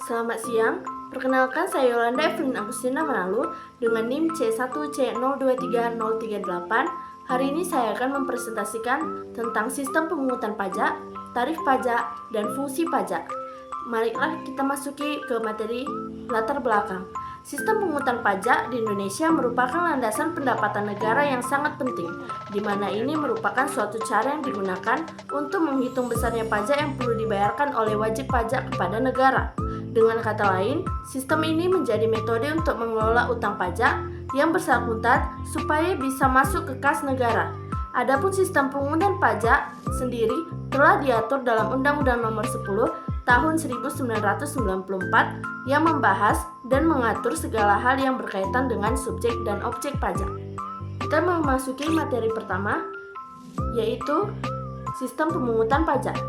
Selamat siang, perkenalkan saya Yolanda Evelyn Agustina Manalu dengan NIM C1C023038. Hari ini saya akan mempresentasikan tentang sistem pemungutan pajak, tarif pajak, dan fungsi pajak. Marilah kita masuki ke materi latar belakang. Sistem pemungutan pajak di Indonesia merupakan landasan pendapatan negara yang sangat penting, di mana ini merupakan suatu cara yang digunakan untuk menghitung besarnya pajak yang perlu dibayarkan oleh wajib pajak kepada negara. Dengan kata lain, sistem ini menjadi metode untuk mengelola utang pajak yang bersangkutan supaya bisa masuk ke kas negara. Adapun sistem pemungutan pajak sendiri telah diatur dalam Undang-Undang Nomor 10 Tahun 1994 yang membahas dan mengatur segala hal yang berkaitan dengan subjek dan objek pajak. Kita memasuki materi pertama, yaitu sistem pemungutan pajak.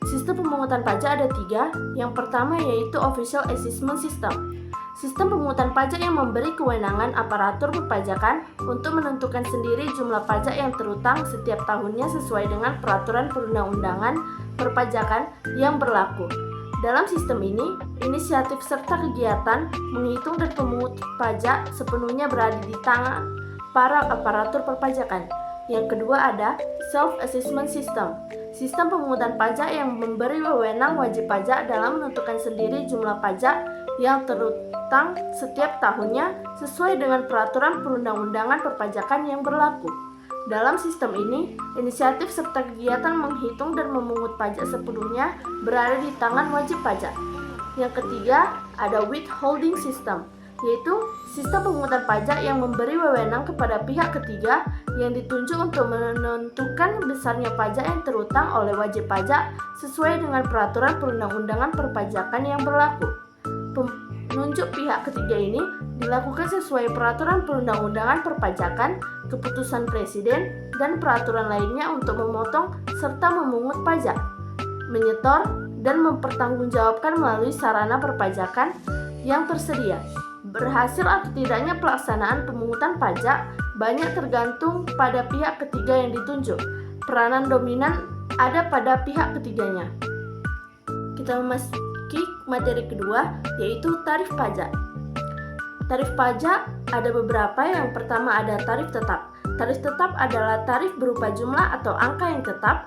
Sistem pemungutan pajak ada 3. Yang pertama yaitu Official Assessment System. Sistem pemungutan pajak yang memberi kewenangan aparatur perpajakan untuk menentukan sendiri jumlah pajak yang terutang setiap tahunnya sesuai dengan peraturan perundang-undangan perpajakan yang berlaku. Dalam sistem ini, inisiatif serta kegiatan menghitung dan pemungut pajak sepenuhnya berada di tangan para aparatur perpajakan. Yang kedua ada Self-Assessment System. Sistem pemungutan pajak yang memberi wewenang wajib pajak dalam menentukan sendiri jumlah pajak yang terutang setiap tahunnya sesuai dengan peraturan perundang-undangan perpajakan yang berlaku. Dalam sistem ini, inisiatif serta kegiatan menghitung dan memungut pajak sepenuhnya berada di tangan wajib pajak. Yang ketiga, ada Withholding System, yaitu sistem pemungutan pajak yang memberi wewenang kepada pihak ketiga yang ditunjuk untuk menentukan besarnya pajak yang terutang oleh wajib pajak sesuai dengan peraturan perundang-undangan perpajakan yang berlaku. Penunjuk pihak ketiga ini dilakukan sesuai peraturan perundang-undangan perpajakan, keputusan presiden, dan peraturan lainnya untuk memotong serta memungut pajak, menyetor, dan mempertanggungjawabkan melalui sarana perpajakan yang tersedia. Berhasil atau tidaknya pelaksanaan pemungutan pajak banyak tergantung pada pihak ketiga yang ditunjuk. Peranan dominan ada pada pihak ketiganya. Kita memasuki materi kedua, yaitu tarif pajak. Tarif pajak ada beberapa. Yang pertama ada tarif tetap. Tarif tetap adalah tarif berupa jumlah atau angka yang tetap,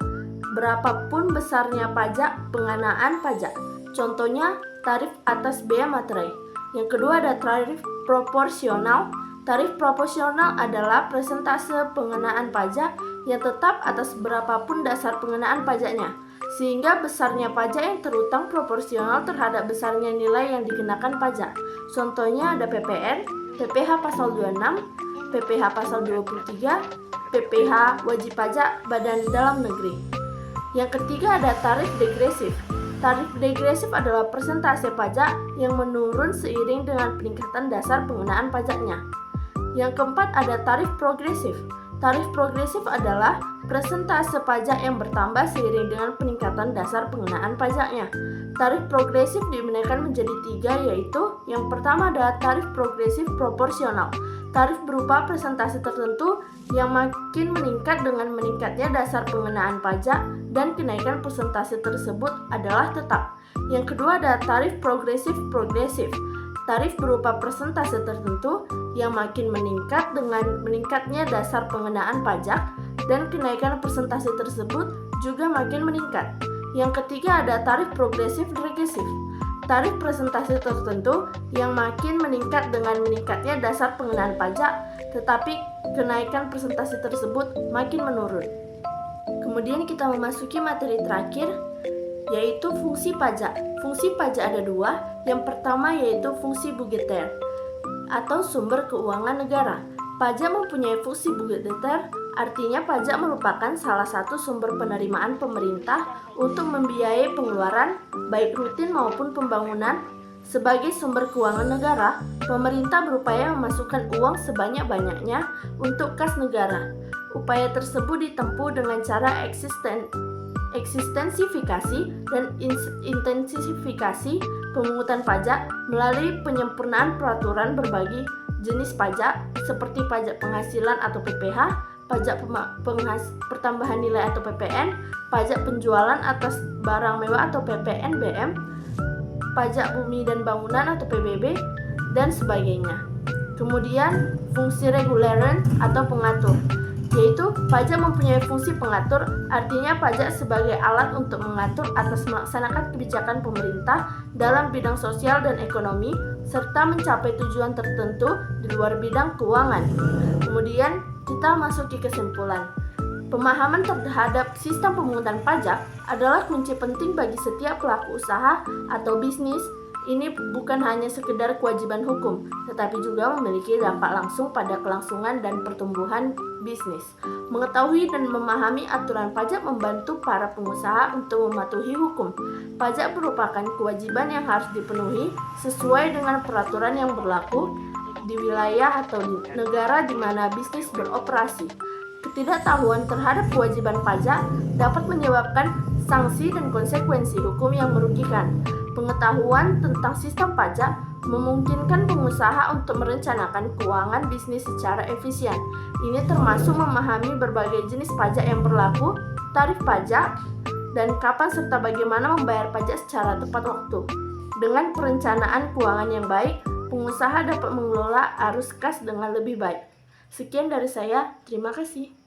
berapapun besarnya pajak pengenaan pajak. Contohnya tarif atas biaya materai. Yang kedua ada tarif proporsional. Tarif proporsional adalah persentase pengenaan pajak yang tetap atas berapapun dasar pengenaan pajaknya, sehingga besarnya pajak yang terutang proporsional terhadap besarnya nilai yang dikenakan pajak. Contohnya ada PPN, PPh pasal 26, PPh pasal 23, PPh wajib pajak Badan Dalam Negeri. Yang ketiga ada tarif degresif. Tarif degresif adalah persentase pajak yang menurun seiring dengan peningkatan dasar pengenaan pajaknya. Yang keempat ada tarif progresif. Tarif progresif adalah persentase pajak yang bertambah seiring dengan peningkatan dasar pengenaan pajaknya. Tarif progresif dibedakan menjadi 3, yaitu yang pertama adalah tarif progresif proporsional. Tarif berupa persentase tertentu yang makin meningkat dengan meningkatnya dasar pengenaan pajak, dan kenaikan persentase tersebut adalah tetap. Yang kedua adalah tarif progresif progresif. Tarif berupa persentase tertentu yang makin meningkat dengan meningkatnya dasar pengenaan pajak, dan kenaikan persentase tersebut juga makin meningkat. Yang ketiga ada tarif progresif regresif. Tarif persentase tertentu yang makin meningkat dengan meningkatnya dasar pengenaan pajak, tetapi kenaikan persentase tersebut makin menurun. Kemudian kita memasuki materi terakhir, yaitu fungsi pajak. Fungsi pajak ada 2. Yang pertama yaitu fungsi budgeter atau sumber keuangan negara. Pajak mempunyai fungsi budgeter, artinya pajak merupakan salah satu sumber penerimaan pemerintah untuk membiayai pengeluaran, baik rutin maupun pembangunan. Sebagai sumber keuangan negara, pemerintah berupaya memasukkan uang sebanyak-banyaknya untuk kas negara. Upaya tersebut ditempuh dengan cara eksistensifikasi dan intensifikasi pemungutan pajak melalui penyempurnaan peraturan berbagai jenis pajak seperti pajak penghasilan atau PPh, pajak pertambahan nilai atau PPN, pajak penjualan atas barang mewah atau PPNBM, pajak bumi dan bangunan atau PBB, dan sebagainya. Kemudian, fungsi reguleran atau pengatur, yaitu pajak mempunyai fungsi pengatur, artinya pajak sebagai alat untuk mengatur atas melaksanakan kebijakan pemerintah dalam bidang sosial dan ekonomi, serta mencapai tujuan tertentu di luar bidang keuangan. Kemudian, kita masuk ke kesimpulan. Pemahaman terhadap sistem pemungutan pajak adalah kunci penting bagi setiap pelaku usaha atau bisnis. Ini bukan hanya sekedar kewajiban hukum, tetapi juga memiliki dampak langsung pada kelangsungan dan pertumbuhan bisnis. Mengetahui dan memahami aturan pajak membantu para pengusaha untuk mematuhi hukum. Pajak merupakan kewajiban yang harus dipenuhi sesuai dengan peraturan yang berlaku di wilayah atau di negara di mana bisnis beroperasi. Ketidaktahuan terhadap kewajiban pajak dapat menyebabkan sanksi dan konsekuensi hukum yang merugikan. Pengetahuan tentang sistem pajak memungkinkan pengusaha untuk merencanakan keuangan bisnis secara efisien. Ini termasuk memahami berbagai jenis pajak yang berlaku, tarif pajak, dan kapan serta bagaimana membayar pajak secara tepat waktu. Dengan perencanaan keuangan yang baik, pengusaha dapat mengelola arus kas dengan lebih baik. Sekian dari saya, terima kasih.